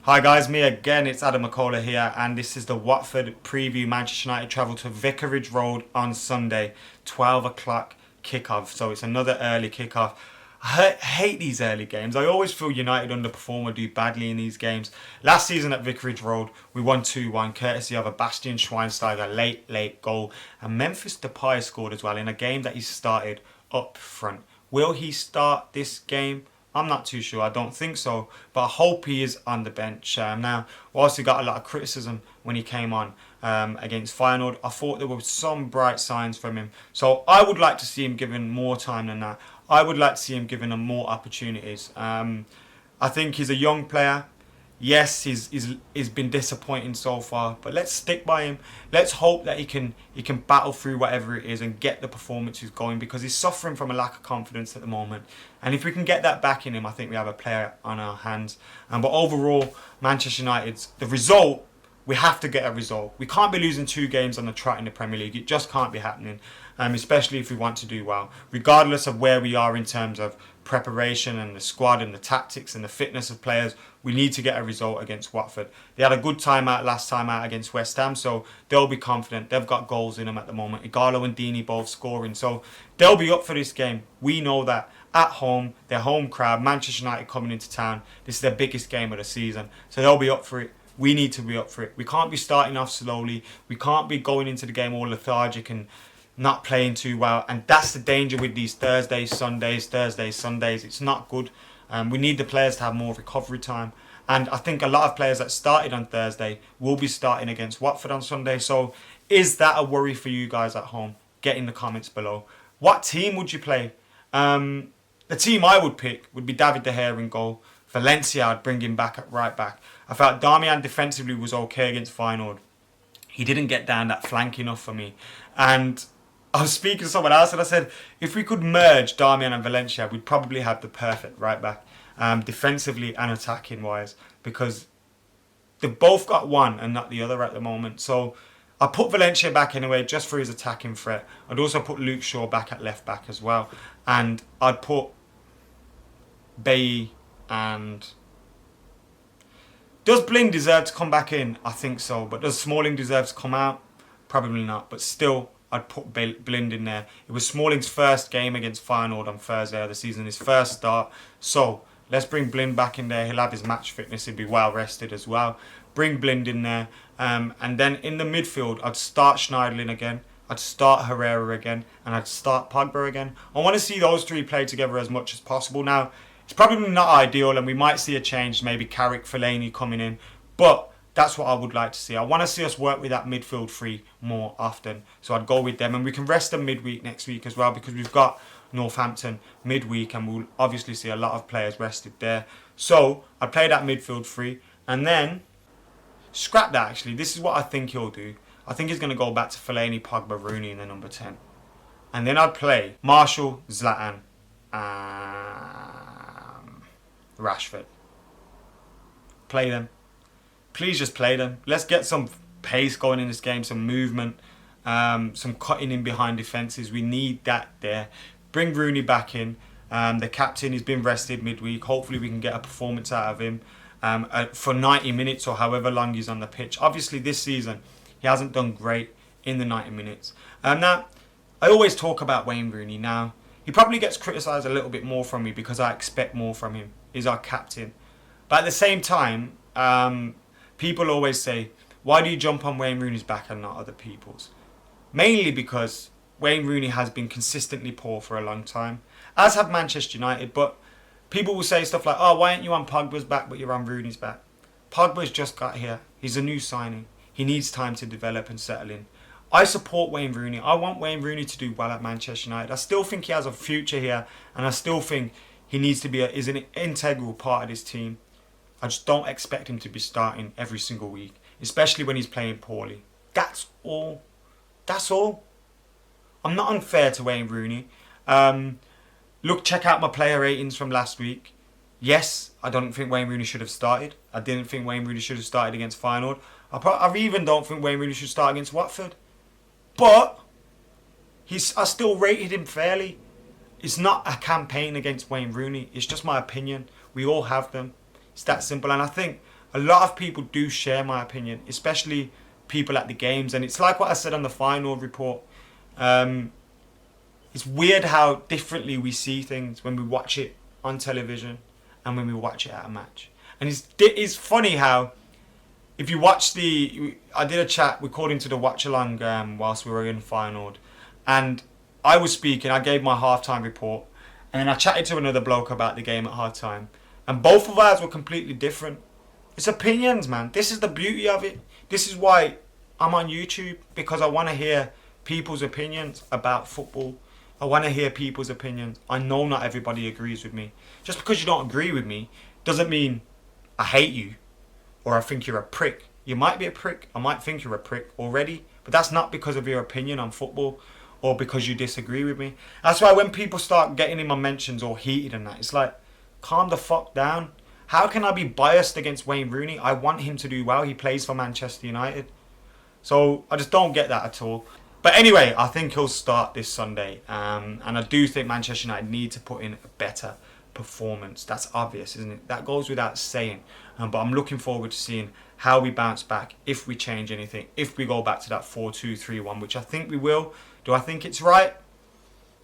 Hi guys, me again, it's Adam McKola here, and this is the Watford preview. Manchester United travel to Vicarage Road on Sunday, 12 o'clock kickoff, so it's another early kickoff. I hate these early games. I always feel United underperform or do badly in these games. Last season at Vicarage Road, we won 2-1, courtesy of a Bastian Schweinsteiger late goal, and Memphis Depay scored as well in a game that he started up front. Will he start this game? I'm not too sure. I don't think so. But I hope he is on the bench. Now, whilst he got a lot of criticism when he came on against Feyenoord, I thought there were some bright signs from him. So I would like to see him given more time than that. I would like to see him given more opportunities. I think he's a young player. Yes, he's been disappointing so far, but let's stick by him. Let's hope that he can battle through whatever it is and get the performances going, because he's suffering from a lack of confidence at the moment. And if we can get that back in him, I think we have a player on our hands. But overall, Manchester United's the result. We have to get a result. We can't be losing 2 games on the trot in the Premier League. It just can't be happening, especially if we want to do well. Regardless of where we are in terms of preparation and the squad and the tactics and the fitness of players, we need to get a result against Watford. They had a good time out last time out against West Ham, so they'll be confident. They've got goals in them at the moment. Ighalo and Deeney both scoring, so they'll be up for this game. We know that. At home, their home crowd, Manchester United coming into town. This is their biggest game of the season, so they'll be up for it. We need to be up for it. We can't be starting off slowly. We can't be going into the game all lethargic and not playing too well. And that's the danger with these Thursdays, Sundays. It's not good. We need the players to have more recovery time. And I think a lot of players that started on Thursday will be starting against Watford on Sunday. So is that a worry for you guys at home? Get in the comments below. What team would you play? The team I would pick would be David De Gea in goal. Valencia, I'd bring him back at right back. I felt Darmian defensively was okay against Feyenoord. He didn't get down that flank enough for me. And I was speaking to someone else and I said, if we could merge Darmian and Valencia, we'd probably have the perfect right back, defensively and attacking wise, because they've both got one and not the other at the moment. So I put Valencia back anyway, just for his attacking threat. I'd also put Luke Shaw back at left back as well. And I'd put Bailly and... Does Blind deserve to come back in? I think so. But does Smalling deserve to come out? Probably not. But still, I'd put Blind in there. It was Smalling's first game against Feyenoord on Thursday of the season, his first start. So let's bring Blind back in there. He'll have his match fitness. He'll be well rested as well. Bring Blind in there. And then in the midfield, I'd start Schneiderlin again. I'd start Herrera again. And I'd start Pogba again. I want to see those 3 play together as much as possible. Now, it's probably not ideal, and we might see a change, maybe Carrick, Fellaini coming in. But that's what I would like to see. I want to see us work with that midfield 3 more often. So I'd go with them. And we can rest them midweek next week as well, because we've got Northampton midweek, and we'll obviously see a lot of players rested there. So I'd play that midfield 3. And then, scrap that actually. This is what I think he'll do. I think he's going to go back to Fellaini, Pogba, Rooney in the number 10. And then I'd play Martial, Zlatan, Rashford. Play them. Please just play them. Let's get some pace going in this game, some movement, some cutting in behind defences. We need that there. Bring Rooney back in. The captain, he's been rested midweek. Hopefully we can get a performance out of him for 90 minutes or however long he's on the pitch. Obviously this season he hasn't done great in the 90 minutes. Now, I always talk about Wayne Rooney. Now, he probably gets criticised a little bit more from me because I expect more from him. He's our captain. But at the same time, people always say, why do you jump on Wayne Rooney's back and not other people's? Mainly because Wayne Rooney has been consistently poor for a long time, as have Manchester United. But people will say stuff like, oh, why aren't you on Pogba's back but you're on Rooney's back? Pogba's just got here. He's a new signing. He needs time to develop and settle in. I support Wayne Rooney. I want Wayne Rooney to do well at Manchester United. I still think he has a future here, and I still think he needs to be is an integral part of this team. I just don't expect him to be starting every single week, especially when he's playing poorly. That's all. That's all. I'm not unfair to Wayne Rooney. Look, check out my player ratings from last week. Yes, I don't think Wayne Rooney should have started. I didn't think Wayne Rooney should have started against Feyenoord. I even don't think Wayne Rooney should start against Watford. But I still rated him fairly. It's not a campaign against Wayne Rooney. It's just my opinion. We all have them. It's that simple. And I think a lot of people do share my opinion, especially people at the games. And it's like what I said on the final report. It's weird how differently we see things when we watch it on television and when we watch it at a match. And it's funny how, if you watch I did a chat, according to the watch along whilst we were in final, and I was speaking, I gave my halftime report, and then I chatted to another bloke about the game at halftime, and both of ours were completely different. It's opinions, man. This is the beauty of it. This is why I'm on YouTube, because I want to hear people's opinions about football. I want to hear people's opinions. I know not everybody agrees with me. Just because you don't agree with me doesn't mean I hate you or I think you're a prick. You might be a prick. I might think you're a prick already, but that's not because of your opinion on football or because you disagree with me. That's why when people start getting in my mentions or heated and that, it's like, calm the fuck down. How can I be biased against Wayne Rooney? I want him to do well. He plays for Manchester United. So I just don't get that at all. But anyway, I think he'll start this Sunday. And I do think Manchester United need to put in a better performance. That's obvious, isn't it? That goes without saying. But I'm looking forward to seeing how we bounce back, if we change anything, if we go back to that 4-2-3-1, which I think we will. Do I think it's right?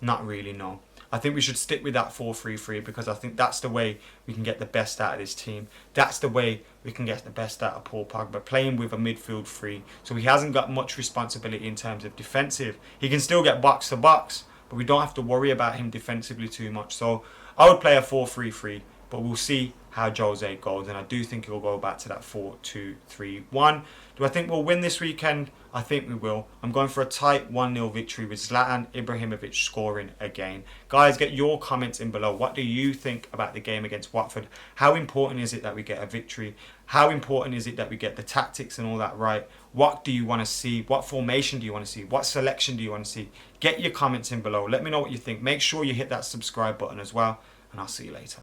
Not really, no. I think we should stick with that 4-3-3 because I think that's the way we can get the best out of this team. That's the way we can get the best out of Paul Pogba, playing with a midfield three. So he hasn't got much responsibility in terms of defensive. He can still get box to box, but we don't have to worry about him defensively too much. So I would play a 4-3-3, but we'll see how Jose goes. And I do think he'll go back to that 4-2-3-1. Do I think we'll win this weekend? I think we will. I'm going for a tight 1-0 victory with Zlatan Ibrahimovic scoring again. Guys, get your comments in below. What do you think about the game against Watford? How important is it that we get a victory? How important is it that we get the tactics and all that right? What do you want to see? What formation do you want to see? What selection do you want to see? Get your comments in below. Let me know what you think. Make sure you hit that subscribe button as well. And I'll see you later.